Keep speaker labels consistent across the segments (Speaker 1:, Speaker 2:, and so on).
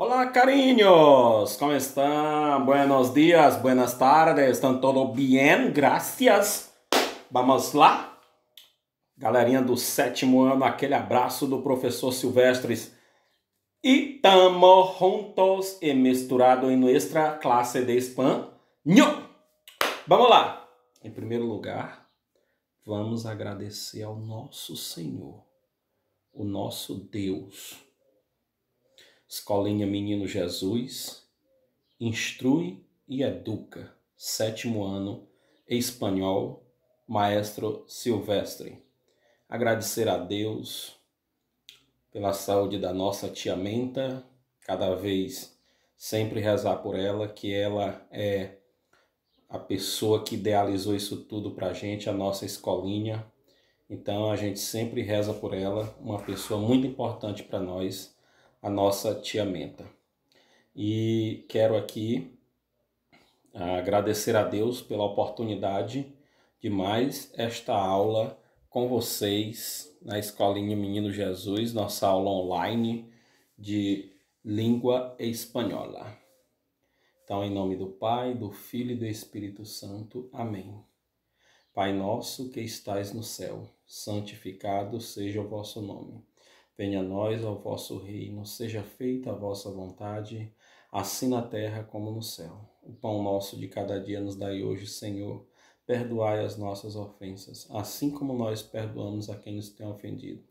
Speaker 1: Hola, cariños, ¿cómo están? Buenos días, buenas tardes, ¿estão todo bien? Gracias. Vamos lá? Galerinha do sétimo ano, aquele abraço do professor Silvestres. E estamos juntos e misturados em nossa classe de espanhol. Vamos lá. Em primeiro lugar, vamos agradecer ao nosso Senhor, o nosso Deus. Escolinha Menino Jesus, instrui e educa. Sétimo ano, espanhol, Maestro Silvestre. Agradecer a Deus pela saúde da nossa tia Menta, cada vez sempre rezar por ela, que ela é a pessoa que idealizou isso tudo pra gente, a nossa escolinha. Então a gente sempre reza por ela, uma pessoa muito importante para nós, a nossa tia Menta. E quero aqui agradecer a Deus pela oportunidade de mais esta aula com vocês na Escolinha Menino Jesus, nossa aula online de língua espanhola. Então, em nome do Pai, do Filho e do Espírito Santo. Amém. Pai nosso que estais no céu, santificado seja o vosso nome. Venha a nós o vosso reino, seja feita a vossa vontade, assim na terra como no céu. O pão nosso de cada dia nos dai hoje, Senhor. Perdoai as nossas ofensas, assim como nós perdoamos a quem nos tem ofendido.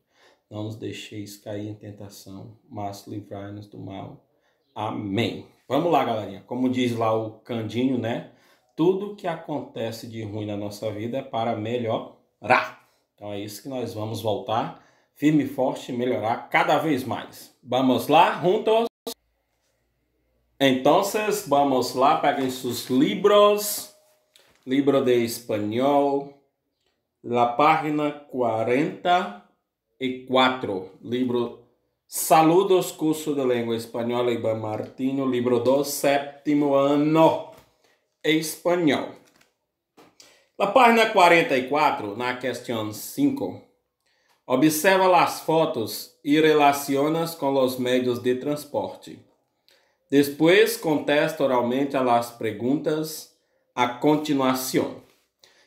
Speaker 1: Não nos deixeis cair em tentação, mas livrai-nos do mal. Amém. Vamos lá, galerinha. Como diz lá o Candinho, né? Tudo que acontece de ruim na nossa vida é para melhorar. Então é isso que nós vamos voltar firme e forte, melhorar cada vez mais. Vamos lá, juntos? Entonces, vamos lá, peguem seus livros. Libro de espanhol, la página 44. Libro Saludos, curso de língua espanhola, Iban Martino, libro 2, sétimo ano, espanhol. La página 44, na questão 5. Observa las fotos y relacionas con los medios de transporte. Después contesta oralmente a las perguntas a continuação.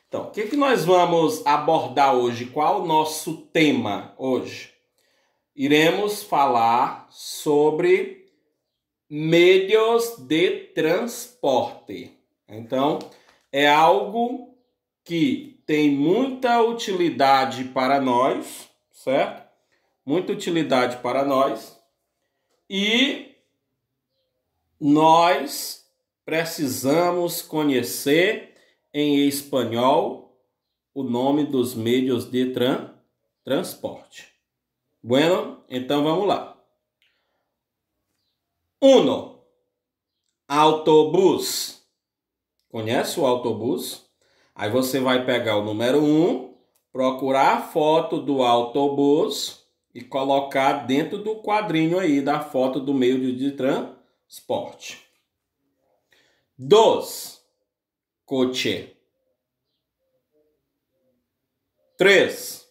Speaker 1: Então, o que nós vamos abordar hoje? Qual o nosso tema hoje? Iremos falar sobre meios de transporte. Então, é algo que tem muita utilidade para nós, certo? Muita utilidade para nós. E nós precisamos conhecer em espanhol o nome dos meios de transporte. Bueno, então vamos lá. 1. Autobus. Conhece o autobus? Aí você vai pegar o número 1, procurar a foto do autobus e colocar dentro do quadrinho aí da foto do meio de transporte. 2. Coche. 3.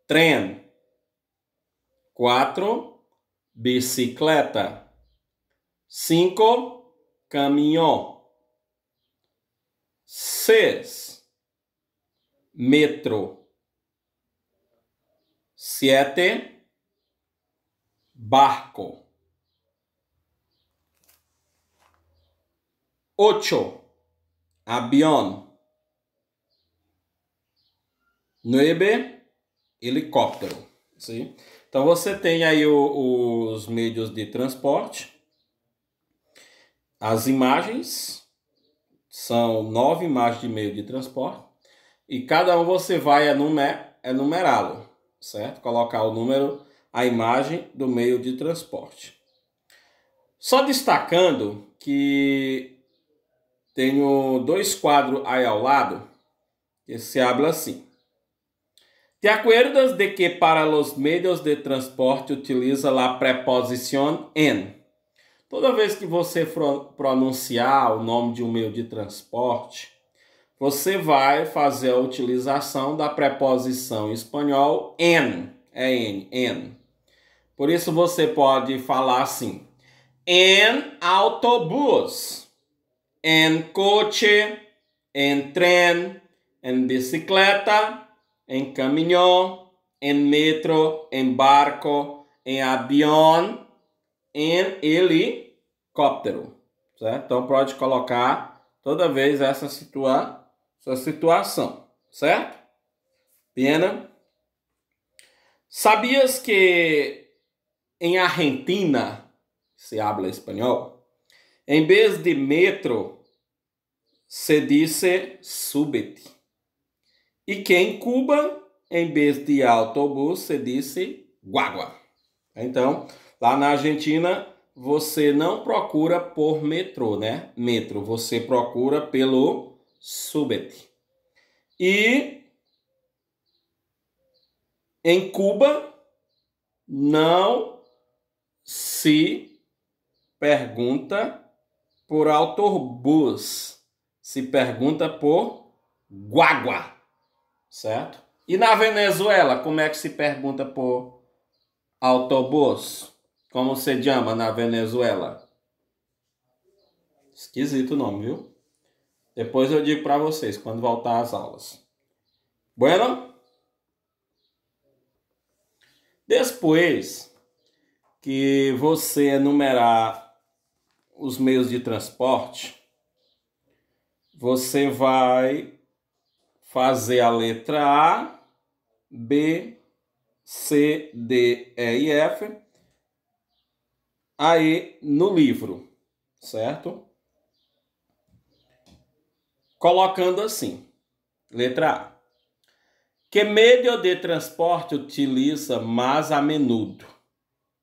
Speaker 1: Trem. 4. Bicicleta. 5. Caminhão. 6. Metro. 7. Barco. 8. Avião. 9. Helicóptero. Sim? Então você tem aí os meios de transporte. As imagens. São 9 imagens de meio de transporte. E cada um você vai enumerá-lo. Certo? Colocar o número, a imagem do meio de transporte. Só destacando que tenho 2 quadros aí ao lado que se habla assim. ¿Te acuerdas de que para los medios de transporte utiliza la preposición en? Toda vez que você for pronunciar o nome de um meio de transporte, você vai fazer a utilização da preposição em espanhol en. É en, en. Por isso você pode falar assim: en autobús, en coche, en tren, en bicicleta, en caminhão, en metro, en barco, en avião, en helicóptero. Certo? Então pode colocar toda vez essa situação, certo? Pena. ¿Sabias que em Argentina se habla espanhol? Em vez de metro, se dice súbete. E que em Cuba, em vez de autobus, se dice guagua. Então, lá na Argentina, você não procura por metrô, né? Metro, você procura pelo súbete. E em Cuba, não se pergunta por autobus, se pergunta por guagua, certo? E na Venezuela, como é que se pergunta por autobus? Como se chama na Venezuela? Esquisito o nome, viu? Depois eu digo para vocês quando voltar às aulas. Bueno? Depois que você enumerar os meios de transporte, você vai fazer a letra A, B, C, D, E e F aí no livro, certo? Colocando assim, letra A. Que meio de transporte utiliza mais a menudo?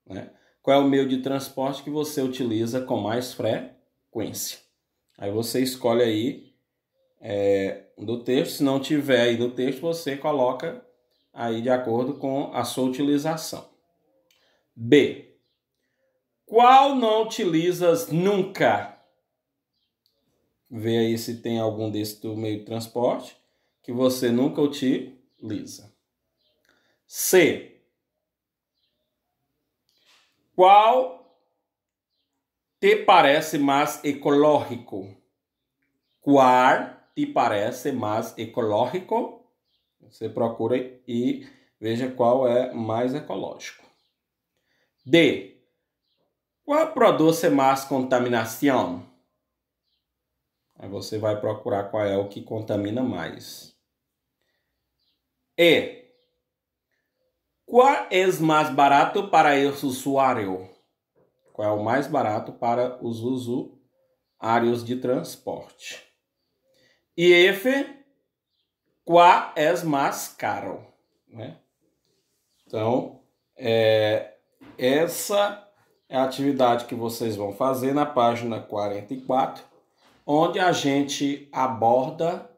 Speaker 1: Né? Qual é o meio de transporte que você utiliza com mais frequência? Aí você escolhe aí do texto. Se não tiver aí do texto, você coloca aí de acordo com a sua utilização. B. Qual não utilizas nunca? Vê aí se tem algum desse do meio de transporte que você nunca utiliza. C. Qual te parece mais ecológico? Qual te parece mais ecológico? Você procura e veja qual é mais ecológico. D. Qual produz mais contaminação? Aí você vai procurar qual é o que contamina mais. E. Qual é mais barato para os usuários? Qual é o mais barato para os usuários de transporte? E F. Qual é mais caro? Né? Então, essa é a atividade que vocês vão fazer na página 44, onde a gente aborda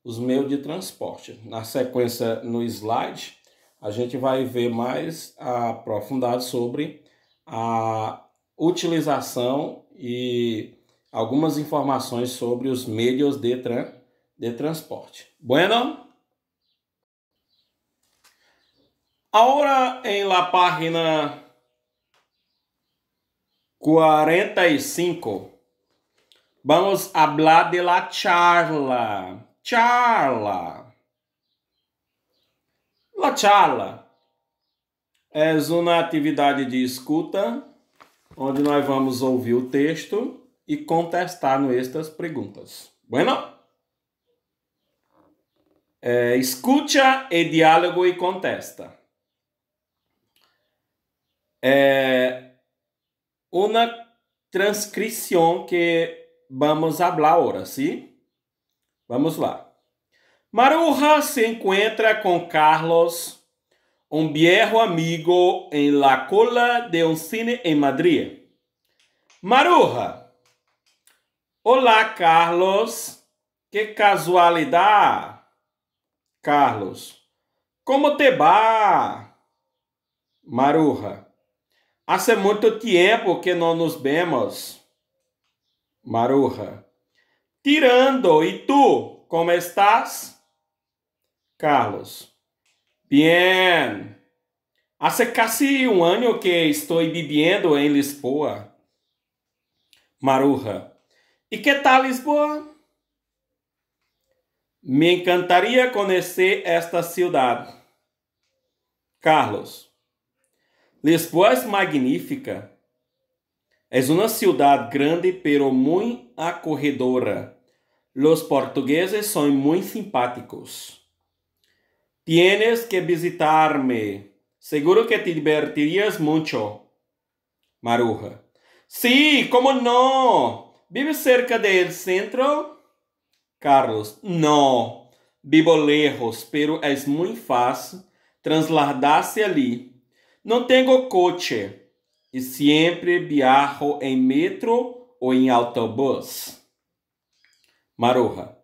Speaker 1: os meios de transporte. Na sequência, no slide, a gente vai ver mais aprofundado sobre a utilização e algumas informações sobre os meios de transporte. Bueno? Ahora en la página 45 vamos a hablar de la charla. Charla. La charla é uma atividade de escuta onde nós vamos ouvir o texto e contestar estas perguntas. Bueno? Escucha e diálogo e contesta. Uma transcrição que vamos falar agora, ¿sí? Vamos lá. Maruja se encuentra con Carlos, un viejo amigo, en la cola de un cine en Madrid. Maruja. Olá, Carlos. Que casualidade. Carlos. Como te va? Maruja. Hace muito tempo que não nos vemos. Maruja. Tirando. E tu, como estás? Carlos. Bien. Hace casi un año que estoy viviendo en Lisboa. Maruja. E que tal Lisboa? Me encantaria conhecer esta cidade. Carlos. Lisboa es magnífica. Es una ciudad grande pero muy acogedora. Los portugueses son muy simpáticos. Tienes que visitarme. Seguro que te divertirías mucho. Maruja. Sí, ¿cómo no? ¿Vives cerca del centro? Carlos. No. Vivo lejos, pero es muy fácil trasladarse allí. No tengo coche y siempre viajo en metro o en autobús. Maruja.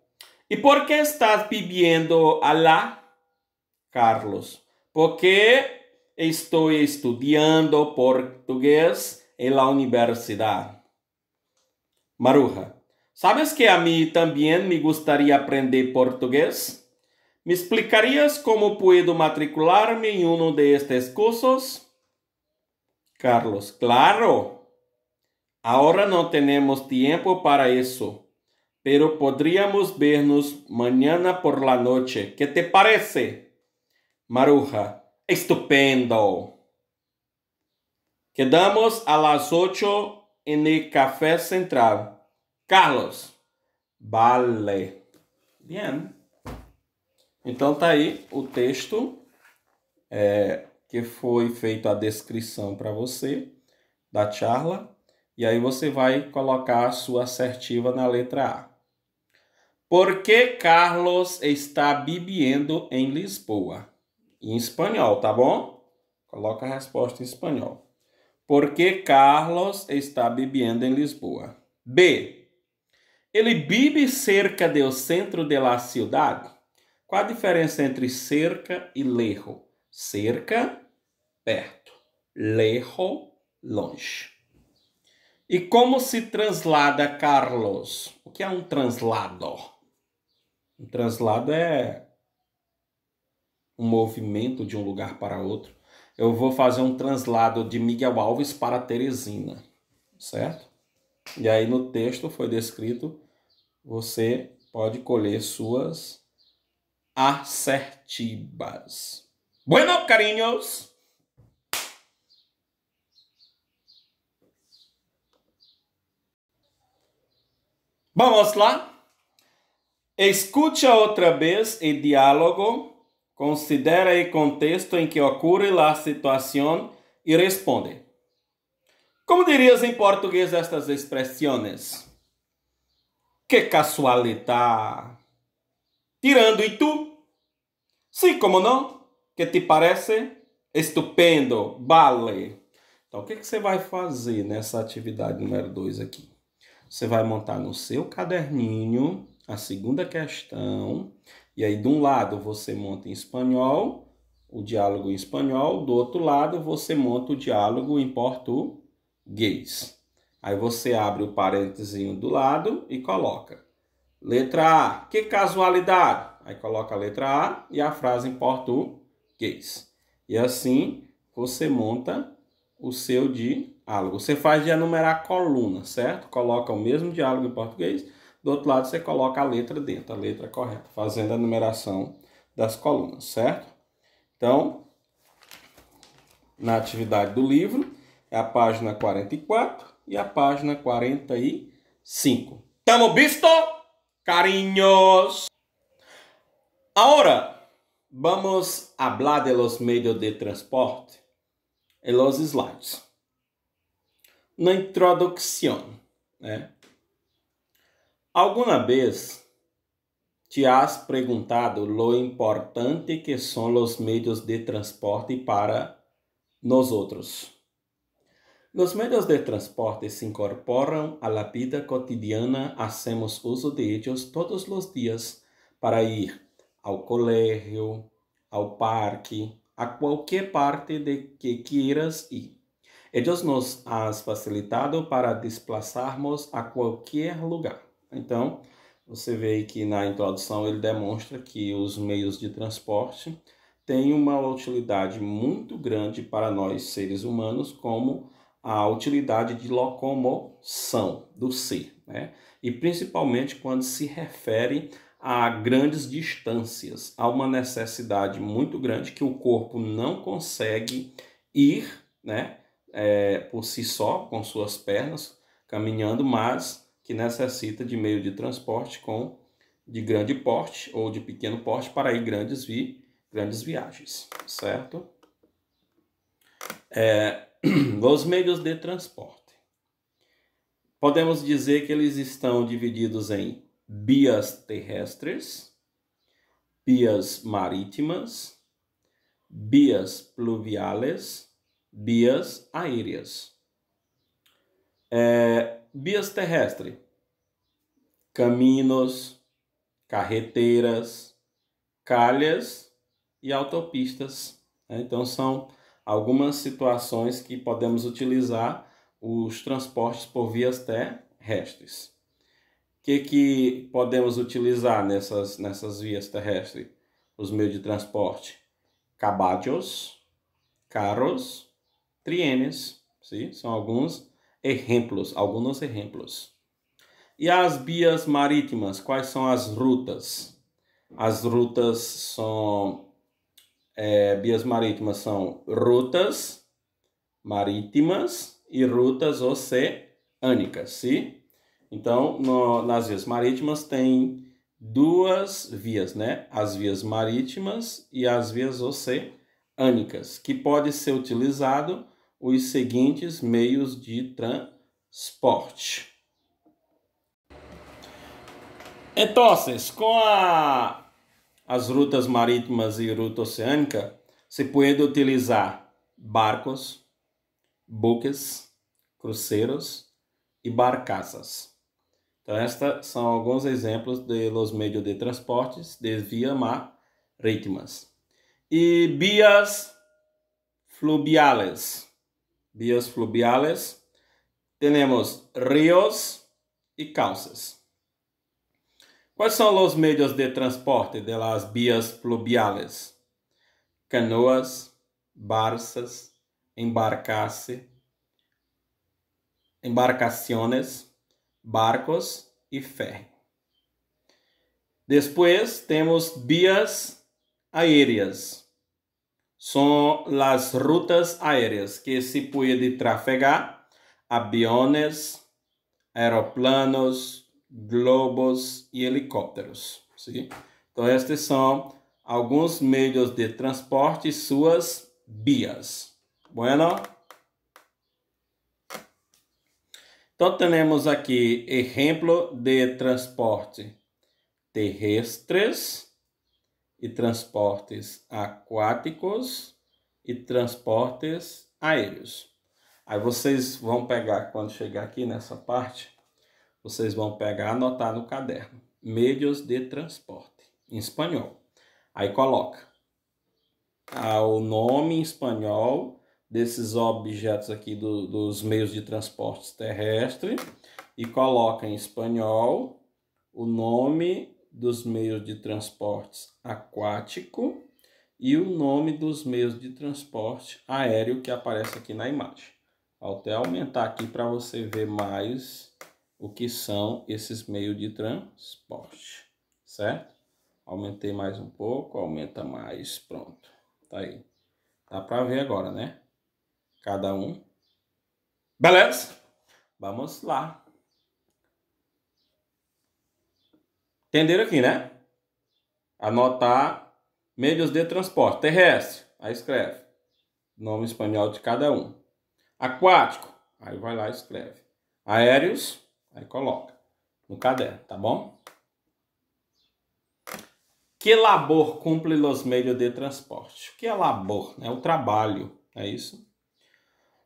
Speaker 1: ¿Y por qué estás viviendo allá? Carlos. Porque estoy estudiando portugués en la universidad. Maruja. ¿Sabes que a mí también me gustaría aprender portugués? ¿Me explicarías cómo puedo matricularme en uno de estos cursos? Carlos. Claro. Ahora no tenemos tiempo para eso, pero podríamos vernos mañana por la noche. ¿Qué te parece? Maruja. Estupendo. Quedamos a las 8 en el Café Central. Carlos. Vale. Bien. Então tá aí o texto que foi feito a descrição para você da charla. E aí você vai colocar a sua assertiva na letra A. Por que Carlos está vivendo em Lisboa? Em espanhol, tá bom? Coloca a resposta em espanhol. Por que Carlos está vivendo em Lisboa? B. Ele vive cerca do centro da cidade? Qual a diferença entre cerca e lejos? Cerca, perto. Lejos, longe. E como se translada Carlos? O que é um translado? Um translado é um movimento de um lugar para outro. Eu vou fazer um translado de Miguel Alves para Teresina, certo? E aí no texto foi descrito, você pode colher suas assertivas. Bueno, cariños. Vamos lá. Escucha outra vez o diálogo, considera o contexto em que ocorre a situação e responde. Como dirias em português estas expressões? Que casualidade! Tirando, e tu? Sim, como não? Que te parece? Estupendo, vale. Então, o que você vai fazer nessa atividade número 2 aqui? Você vai montar no seu caderninho a segunda questão. E aí, de um lado, você monta em espanhol, o diálogo em espanhol. Do outro lado, você monta o diálogo em português. Aí você abre o parênteses do lado e coloca. Letra A, que casualidade. Aí coloca a letra A e a frase em português. E assim você monta o seu diálogo. Você faz de enumerar coluna, certo? Coloca o mesmo diálogo em português. Do outro lado você coloca a letra dentro, a letra correta, fazendo a numeração das colunas, certo? Então, na atividade do livro, é a página 44 e a página 45. ¿Tamo visto? Cariños. Ahora vamos a hablar de los medios de transporte en los slides. Na introdução, né? Alguma vez te has perguntado lo importante que são os meios de transporte para nós outros? Los medios de transporte se incorporam a la vida cotidiana, hacemos uso de ellos todos los días para ir ao colegio, ao parque, a qualquer parte de que quieras ir. Ellos nos han facilitado para desplazarmos a qualquer lugar. Então, você vê que na introdução ele demonstra que os meios de transporte têm uma utilidade muito grande para nós seres humanos, como a utilidade de locomoção, do ser, né? E principalmente quando se refere a grandes distâncias, há uma necessidade muito grande que o corpo não consegue ir, né, por si só, com suas pernas, caminhando, mas que necessita de meio de transporte de grande porte ou de pequeno porte para ir grandes viagens, certo? Os meios de transporte. Podemos dizer que eles estão divididos em vias terrestres, vias marítimas, vias pluviales, vias aéreas. Vias terrestres, caminhos, carreteiras, calhas e autopistas. Então são algumas situações que podemos utilizar os transportes por vias terrestres. O que podemos utilizar nessas vias terrestres? Os meios de transporte: caballos, carros, trienes, sim? São alguns exemplos. E as vias marítimas, quais são as rutas? As rutas são vias marítimas são rutas marítimas e rutas oceânicas, sim? Então, nas vias marítimas tem duas vias, né? As vias marítimas e as vias oceânicas, que pode ser utilizado os seguintes meios de transporte. Então, com as rutas marítimas e ruta oceânica, se pode utilizar barcos, buques, cruzeiros e barcaças. Então, estes são alguns exemplos de los meios de transportes de vias marítimas. E vias fluviales. Vias fluviales, temos rios e cauces. Quais são os meios de transporte de las vías fluviales? Canoas, barcas, embarcaciones, barcos e ferry. Depois temos vías aéreas. São as rutas aéreas que se pode trafegar aviones, aeroplanos, globos e helicópteros. Sim? Então, estes são alguns meios de transporte e suas vias. Bueno? Então, temos aqui exemplo de transporte terrestres e transportes aquáticos e transportes aéreos. Aí vocês vão pegar, quando chegar aqui nessa parte, vocês vão pegar, anotar no caderno, meios de transporte, em espanhol. Aí coloca o nome em espanhol desses objetos aqui dos meios de transporte terrestre e coloca em espanhol o nome dos meios de transporte aquático e o nome dos meios de transporte aéreo que aparece aqui na imagem. Vou até aumentar aqui para você ver mais o que são esses meios de transporte, certo? Aumentei mais um pouco, aumenta mais, pronto. Tá aí. Dá para ver agora, né? Cada um. Beleza? Vamos lá. Entenderam aqui, né? Anotar meios de transporte terrestre. Aí escreve. Nome espanhol de cada um. Aquático. Aí vai lá e escreve. Aéreos. Aí coloca no caderno, tá bom? Que labor cumpre os meios de transporte? O que é labor? É o trabalho, é isso?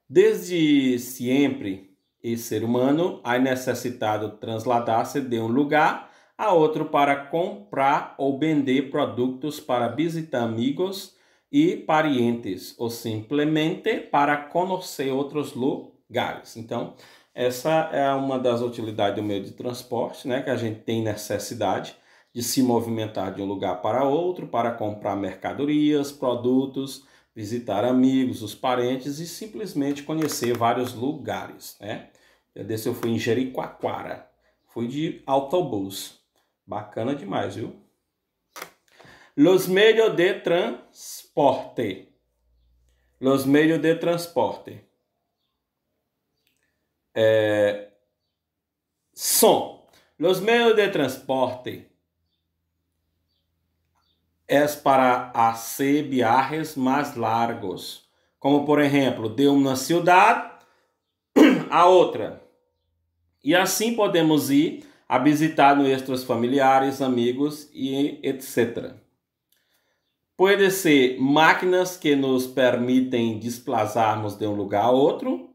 Speaker 1: Desde sempre, o ser humano ha necessitado trasladar-se de um lugar a outro para comprar ou vender produtos, para visitar amigos e parientes, ou simplesmente para conhecer outros lugares. Então, essa é uma das utilidades do meio de transporte, né? Que a gente tem necessidade de se movimentar de um lugar para outro, para comprar mercadorias, produtos, visitar amigos, os parentes e simplesmente conhecer vários lugares, né? Desse eu fui em Jericoacoara, fui de autobus, bacana demais, viu? Los medios de transporte. Los medios de transporte. Son. Los medios de transporte es para hacer viajes más largos, como por ejemplo, de uma cidade a outra. E assim podemos ir a visitar nossos familiares, amigos e etc. Pode ser máquinas que nos permitem desplazarmos de um lugar a outro.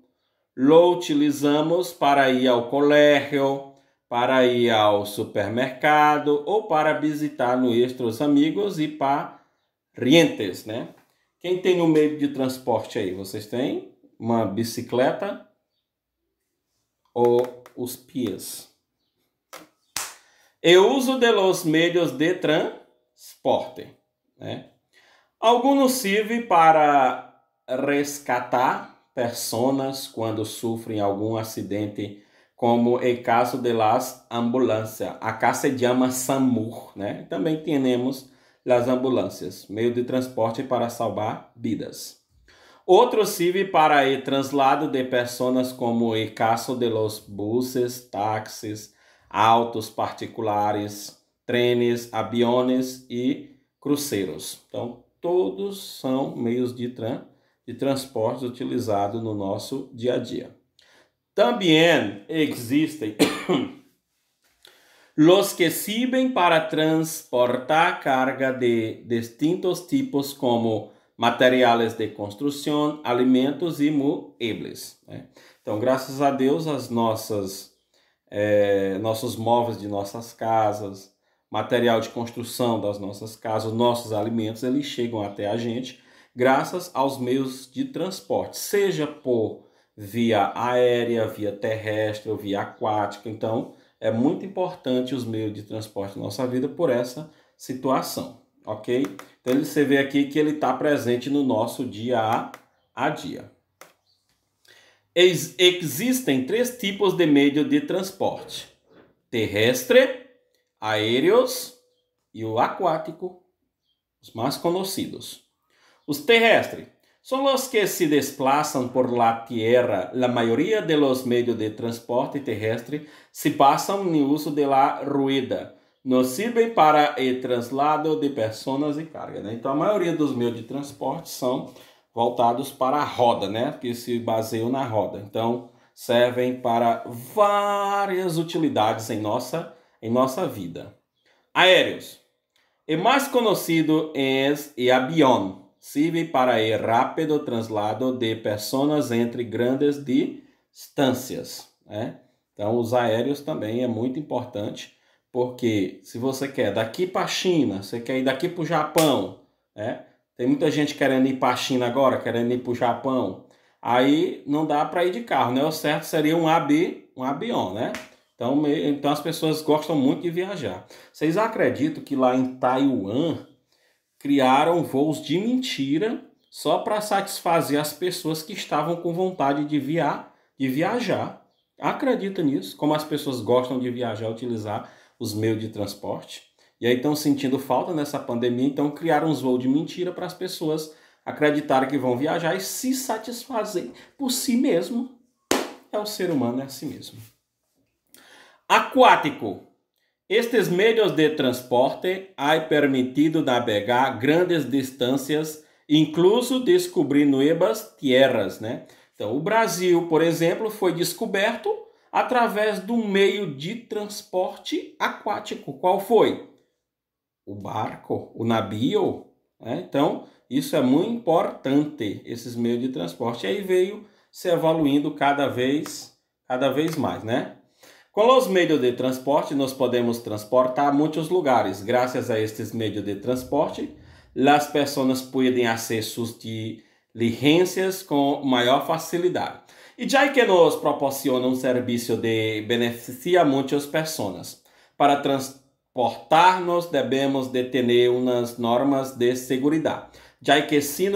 Speaker 1: Lo utilizamos para ir ao colégio, para ir ao supermercado ou para visitar nossos amigos e parientes, né? Quem tem um meio de transporte aí? Vocês têm uma bicicleta ou os pies? Eu uso de los medios de transporte, né? Alguns servem para resgatar pessoas quando sofrem algum acidente, como é o caso de las ambulâncias. Acá se chama SAMU, né? Também temos as ambulâncias, meio de transporte para salvar vidas. Outros servem para o traslado de pessoas, como é o caso de los buses, táxis, autos particulares, trenes, aviões e cruzeiros. Então, todos são meios de transporte utilizados no nosso dia a dia. Também existem los que sirven para transportar carga de distintos tipos, como materiais de construção, alimentos e muebles, né? Então, graças a Deus, as nossos móveis de nossas casas, material de construção das nossas casas, nossos alimentos, eles chegam até a gente graças aos meios de transporte, seja por via aérea, via terrestre ou via aquática. Então, é muito importante os meios de transporte na nossa vida por essa situação, ok? Então, você vê aqui que ele está presente no nosso dia a dia. Existem 3 tipos de meio de transporte: terrestre, aéreos e o aquático, os mais conhecidos. Os terrestres são os que se desplazam por la tierra. La mayoría de los medios de transporte terrestre se passam no uso de la rueda. Nos servem para o traslado de pessoas e carga, né? Então, a maioria dos meios de transporte são voltados para a roda, né? Que se baseiam na roda. Então, servem para várias utilidades em nossa vida. Aéreos. O mais conhecido é o avião. Serve para o rápido traslado de pessoas entre grandes distâncias, né? Então, os aéreos também é muito importante, porque se você quer daqui para a China, você quer ir daqui para o Japão, né? Tem muita gente querendo ir para a China agora, querendo ir para o Japão. Aí não dá para ir de carro, né? O certo seria um avião, né? Então as pessoas gostam muito de viajar. Vocês acreditam que lá em Taiwan criaram voos de mentira só para satisfazer as pessoas que estavam com vontade de viajar? Acredita nisso? Como as pessoas gostam de viajar, utilizar os meios de transporte? E aí estão sentindo falta nessa pandemia, então criaram uns voos de mentira para as pessoas acreditarem que vão viajar e se satisfazer por si mesmo. O ser humano é assim mesmo. Aquático. Estes meios de transporte han permitido navegar grandes distâncias, incluso descobrir novas terras, né? Então, o Brasil, por exemplo, foi descoberto através do meio de transporte aquático. Qual foi? O barco, o navio, né? Então, isso é muito importante, esses meios de transporte. E aí veio se evoluindo cada vez mais, né? Com os meios de transporte, nós podemos transportar a muitos lugares. Graças a estes meios de transporte, as pessoas podem fazer suas diligências com maior facilidade. E já que nos proporciona um serviço de beneficia muitas pessoas. Para transportar-nos, devemos de ter umas normas de segurança. Já que se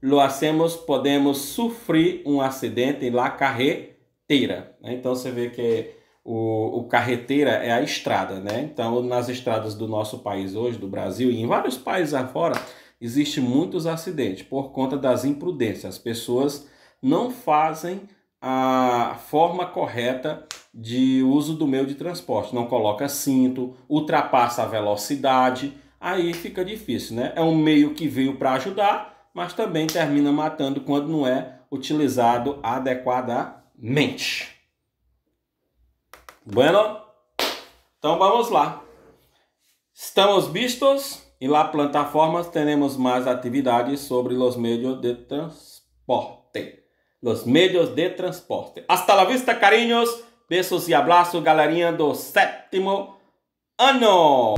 Speaker 1: lo hacemos, podemos sofrer um acidente na carretera. Então você vê que o carreteira é a estrada, né? Então nas estradas do nosso país hoje, do Brasil e em vários países afora, existem muitos acidentes por conta das imprudências. As pessoas não fazem a forma correta de uso do meio de transporte. Não coloca cinto, ultrapassa a velocidade, aí fica difícil, né? É um meio que veio para ajudar, mas também termina matando quando não é utilizado adequadamente. Bueno, então vamos lá. Estamos vistos e na plataforma temos mais atividades sobre os meios de transporte. Los medios de transporte. Hasta la vista, carinhos. Beijos e abraços, galerinha do 7º ano.